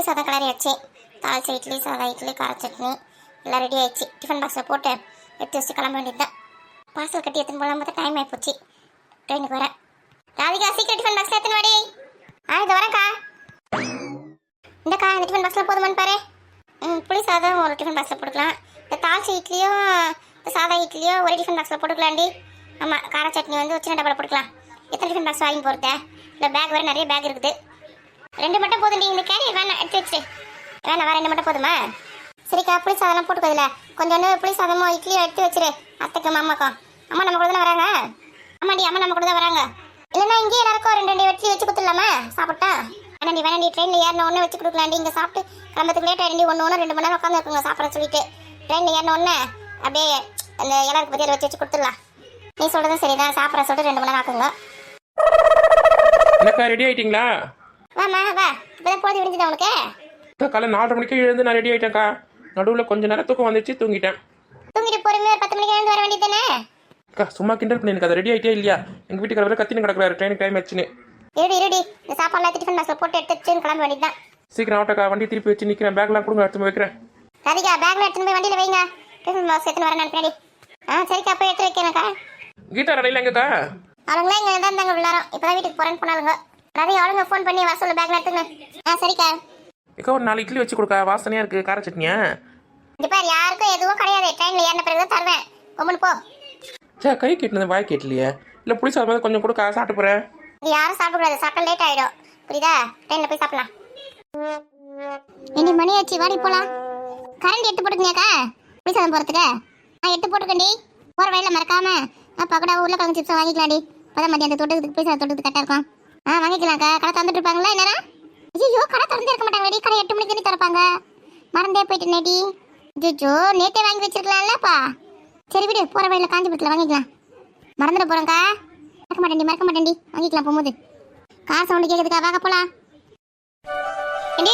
புளி சாதம் கிளறி வச்சு தாளிச்ச இட்லி சாதம் இட்லி கார சட்னி எல்லாம் ரெடி ஆயிடுச்சு. டிஃபன் பாக்ஸில் போட்டு எடுத்து வச்சு கிளம்ப வேண்டியது தான். பார்சல் கட்டி எத்தனை போகலாம் பார்த்தா டைம் ஆகிப்போச்சு. ட்ரெயினுக்கு வரேன். ராதிகா சீக்கிரம் டிஃபன் பாக்ஸில் எத்தனை வாடி. இது வரேன்க்கா. இந்தக்கா இந்த டிஃபன் பாக்ஸில் போதுமான்னு பாரு. புளி சாதம் ஒரு டிஃபன் பாக்ஸில் போட்டுக்கலாம். இந்த தாளிச்ச இட்லியோ சாதா இட்லியோ ஒரே டிஃபன் பாக்ஸில் போட்டுக்கலாண்டி. ஆமாம், கார சட்னி வந்து சின்ன டப்பாவில் போட்டுக்கலாம். எத்தனை டிஃபன் பாக்ஸ் வாங்கி போகிறத? இல்லை பேக் வேறு நிறைய பேக் இருக்குது. 2 மட்டும் போதும். இந்த கேரியர் வேணாம், எடுத்து வச்சு வேணாம். வேறு 2 மட்டும் போதுமா? சரிக்கா, புளி சாதம்லாம் போட்டுக்கோதில்ல. கொஞ்சோண்டு புளி சாதமோ இட்லியோ எடுத்து வச்சிரு அத்தைக்கும் மாமாக்கும். அம்மா நம்ம கூட தானே வராங்க? ஆமாண்டி, அம்மா நம்ம கூட தான் வராங்க. இல்லைன்னா இங்கேயே எல்லாருக்கும் 2 வெட்டி வச்சு கொடுத்துடலாமா? சாப்பிட்டா வேணாண்டி ட்ரெயினில் ஏறின ஒன்று வச்சு கொடுக்கலாண்டி. இங்கே சாப்பிட்டு கிளம்பத்துக்கு லேட் ஆகிடுண்டி. 1-2 மணி நேரம் உட்காந்து இருக்குங்க சாப்பிட சொல்லிட்டு. ட்ரெயினில் ஏறின ஒன்று அப்படியே அந்த எல்லாருக்கு பற்றியில் வச்சு கொடுத்துடலாம். நீ சொல்கிறதும் சரிதான். சாப்பிட்ற சொல்லிட்டு 2 மணி நேரம் ஆக்குங்க. என்னக்கா ரெடி ஆயிட்டீங்களா? வாமா வா. இப்போதான் பொழுது விடிஞ்சுதான் உனக்கு. காலை 4:30 மணிக்கு எழுந்து நான் ரெடி ஆயிட்டேன்க்கா. நடுவில் கொஞ்சம் நேரம் தூக்கம் வந்துச்சு, தூங்கிட்டேன். தூங்கிட்டு பொறுமையாக 10 மணிக்கு எழுந்து வர வேண்டியது தானே? அக்கா சும்மா கிண்டல் பண்ணி எனக்கு அதை ரெடி ஆகிட்டே இல்லையா? எங்கள் வீட்டுக்கு வர கத்தின்னு கிடக்குறாரு ட்ரெயினுக்கு டைம் ஆச்சுன்னு. இருடி இந்த சாப்பாடுலாம் டிஃபன் பாக்ஸில் போட்டு எடுத்து வச்சுன்னு கிளம்ப வேண்டியது தான். சீக்கிரம் ஆட்டோக்கா. வண்டி திருப்பி வச்சு நிற்கிறேன். பேக்லாம் கொடுங்க, எடுத்து வைக்கிறேன். ராதிகா பேக்ல எடுத்துன்னு போய் வண்டியில் வைங்க. டிஃபன் பாக்ஸ் எடுத்துன்னு வரேன் நான் பின்னாடி. சரிக்கா, போய் எடுத்து வைக்கிறேன்க்கா. கீதா ரெடியில் எங்கக்கா? அவங்களே இங்கே தான் இருந்தாங்க விளாட்றோம். இப்போ தான் வீட்டுக்கு போகிறேன்னு போனாலுங்க. ராதிகா அவளுங்க ஃபோன் பண்ணி வர சொல்லு பேக்ல எடுத்துங்க. சரிக்கா. ஏக்கா ஒரு 4 இட்லி வச்சு கொடுக்கா. வாசனையாக இருக்குது கார சட்னியா. இப்போ யாருக்கும் எதுவும் கிடையாது. ட்ரெயினில் ஏறின பிறகு தான் தருவேன். கொம்புன்னு போ. சே, கை கேட்டுனது வாய் கேட்டலையே. இல்லை புளி சாதம் கொஞ்சம் கொடுக்கா, சாப்பிட்டு போகிறேன். இது யாரும் சாப்பிடக்கூடாது. சாப்பிட்டா லேட் ஆகிடும். புரியுதா? ட்ரெயினில் போய் சாப்பிடலாம். இன்னி மணி ஆச்சு, வாடி போகலாம். கரண்ட் எடுத்து போட்டுக்கங்கக்கா புளி சாதம் போகிறதுக்கு. எடுத்து போட்டுக்கண்டி. போகிற வழியில் மறக்காம பக்கடா உருளைக்கிழங்கு சிப்ஸை வாங்கிக்கலாண்டி. அப்போதான் மதியம் அந்த தொட்டுக்கு புளி சாதம் தொட்டுக்கு கரெக்டாக இருக்கும். வாங்கிக்கலாம்க்கா. கடை திறந்துட்டு இருப்பாங்களா நேரம்? ஐயோ, கடை திறந்தே இருக்க மாட்டாங்க. கடை 8 மணிக்கு தானே திறப்பாங்க. மறந்தே போயிட்டு நேடி. ஜோ நேற்றே வாங்கி வச்சிருக்கலாம்லப்பா. சரி விடு, போகிற வழியில் காஞ்சிபுரத்தில் வாங்கிக்கலாம். மறந்துட போகிறோங்க்கா. மறக்க மாட்டேன்டி. வாங்கிக்கலாம் போகும்போது. கார் சவுண்டு கேட்குதுக்கா. வாங்க போகலாம்.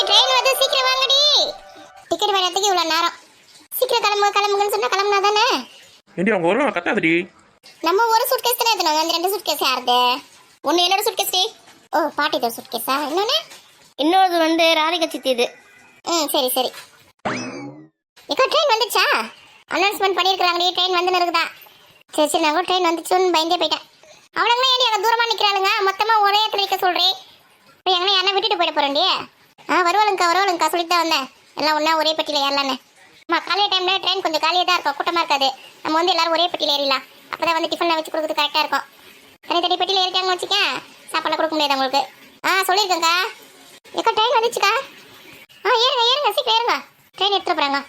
ட்ரெயின் வந்து சீக்கிரம் வாங்கடி. டிக்கெட் வாங்கிறதுக்கு இவ்வளோ நேரம். சீக்கிரம் கிளம்புங்கன்னு சொன்னால் கிளம்புனா தானே. ஏண்டி அவங்க வருவாங்க கத்தாதடி. நம்ம ஒரு சூட் கேஸ் தானே எடுத்துனோம். அந்த 2 சூட் கேஸ் யாருது? ஒன்று என்னோட சூட் கேஸ். ஓ, பாட்டியோட சூட் கேஸா? இன்னொரு வந்து ராதிகா சித்தி இது. சரி சரி. இப்போ ட்ரெயின் வந்துச்சா? அனௌன்ஸ்மெண்ட் பண்ணியிருக்கிறாங்கடி. ட்ரெயின் வந்துன்னு இருக்குதா? சரி சரி. நாங்கள் ட்ரெயின் வந்துச்சுன்னு பயந்தே போயிட்டேன். அவளுங்களே ஏன் அங்கே தூரமாக நிற்கிறாளுங்க? மொத்தமாக ஒரே இடத்துல நிற்க சொல்கிறேன். இப்போ எங்கன்னா யாரா விட்டுட்டு போயிட போகிறேன்டி. வருவாளுங்கக்கா சொல்லிட்டு தான் வந்தேன். எல்லாம் ஒன்றா ஒரே பெட்டியில் ஏறலான்னு. காலையில் டைமில் ட்ரெயின் கொஞ்சம் காலியாக தான் இருக்கும், கூட்டமாக இருக்காது. நம்ம வந்து எல்லாரும் ஒரே பெட்டியில் ஏறிடலாம். அப்போ தான் வந்து டிஃபனில் வச்சு கொடுக்குறது கரெக்டாக இருக்கும். தனி பெட்டியில் ஏறிட்டாங்கன்னு வச்சுக்கேன், சாப்பாடுலாம் கொடுக்க முடியாது உங்களுக்கு. சொல்லியிருக்கேங்க்கா. ட்ரெயின் வந்துச்சுக்கா. ஏறுங்க சீக்கிரம் ஏறுங்க. ட்ரெயின் எடுத்துகிட்டு போகிறாங்க.